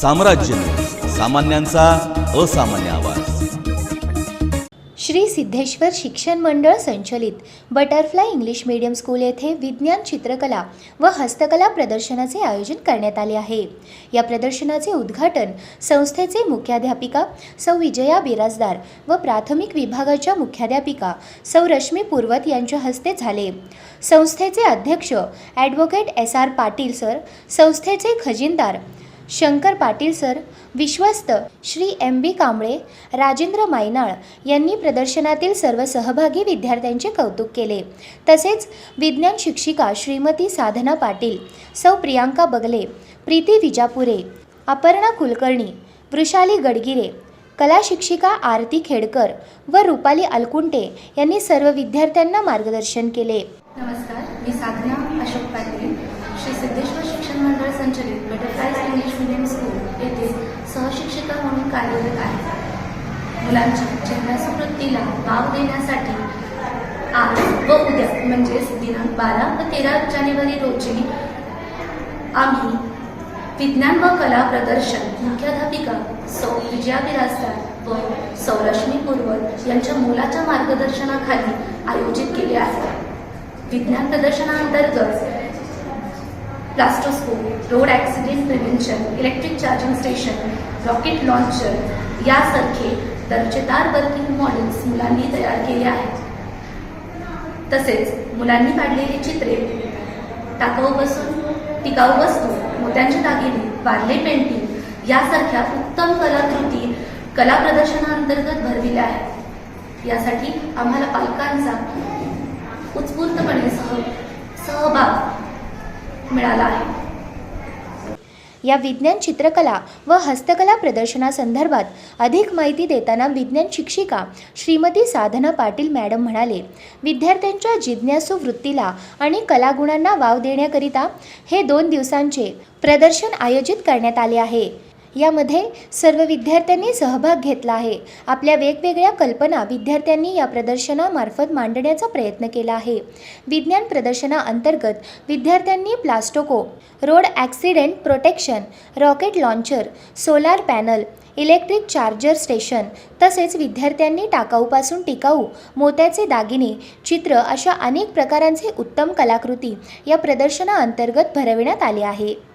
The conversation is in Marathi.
साम्राज्य सामान्यांचा असामान्य आवाज। श्री सिद्धेश्वर शिक्षण मंडळ संचलित बटरफ्लाय इंग्लिश मीडियम स्कूल येथे विज्ञान चित्रकला व हस्तकला प्रदर्शनाचे आयोजन करण्यात आले आहे। या प्रदर्शनाचे उद्घाटन संस्थेचे मुख्याध्यापिका सौ विजया बिराजदार व प्राथमिक विभागाच्या मुख्याध्यापिका सौ रश्मी पूर्वत यांच्या हस्ते झाले। संस्थेचे अध्यक्ष ॲडव्होकेट SR पाटील सर, संस्थेचे खजिनदार शंकर पाटील सर, विश्वस्त श्री MB कांबळे, राजेंद्र मायनाळ यांनी प्रदर्शनातील सर्व सहभागी विद्यार्थ्यांचे कौतुक केले। तसेच विज्ञान शिक्षिका श्रीमती साधना पाटील, सौ प्रियांका बगले, प्रीती विजापुरे, अपर्णा कुलकर्णी, वृषाली गडगिरे, कला शिक्षिका आरती खेडकर व रुपाली अलकुंटे यांनी सर्व विद्यार्थ्यांना मार्गदर्शन केले। नमस्कार, मी साधना अशोक पाटील, श्री सिद्धेश्वर शिक्षण मंडळ संचलित बटरफ्लाय इंग्लिश मीडियम स्कूल येथे सहशिक्षिका म्हणून कार्यरत आहे। मुलांच्या चेहऱ्यासमृद्धीला वाव देण्यासाठी आज व उद्या म्हणजेच दिनांक 12 व 13 जानेवारी रोजी आम्ही विज्ञान व कला प्रदर्शन मुख्याध्यापिका सौ विजया बिराजदार व सौ रश्मी पूर्वत यांच्या मुलाच्या मार्गदर्शनाखाली आयोजित केले आहे। विज्ञान प्रदर्शनांतर्गत प्लास्टोस्कोप, road accident prevention, electric charging station, rocket launcher यासारखे दर्जेदार वर्किंग मॉडेल्स मुलांनी तयार केले आहेत। तसेच मुलांनी काढलेली चित्रे, टिकाऊ वस्तू, मोत्यांचे दागिने, वारले पेंटिंग यासारख्या उत्तम कलाकृती कला प्रदर्शनांतर्गत भरविल्या आहेत। यासाठी आम्हाला पालकांचा उत्स्फूर्तपणे सहभाग मिळाला आहे। या विज्ञान चित्रकला व हस्तकला प्रदर्शनासंदर्भात अधिक माहिती देताना विज्ञान शिक्षिका श्रीमती साधना पाटील मॅडम म्हणाले, विद्यार्थ्यांच्या जिज्ञासू वृत्तीला आणि कलागुणांना वाव देण्याकरिता हे 2 दिवसांचे प्रदर्शन आयोजित करण्यात आले आहे। यामध्ये सर्व विद्यार्थ्यांनी सहभाग घेतला आहे। आपल्या वेगवेगळ्या कल्पना विद्यार्थ्यांनी या प्रदर्शनामार्फत मांडण्याचा प्रयत्न केला आहे। विज्ञान प्रदर्शनाअंतर्गत विद्यार्थ्यांनी प्लास्टोको, road accident protection, rocket launcher, solar panel, electric charger station तसेच विद्यार्थ्यांनी टाकाऊपासून टिकाऊ, मोत्याचे दागिने, चित्र अशा अनेक प्रकारांचे उत्तम कलाकृती या प्रदर्शनाअंतर्गत भरविण्यात आले आहे।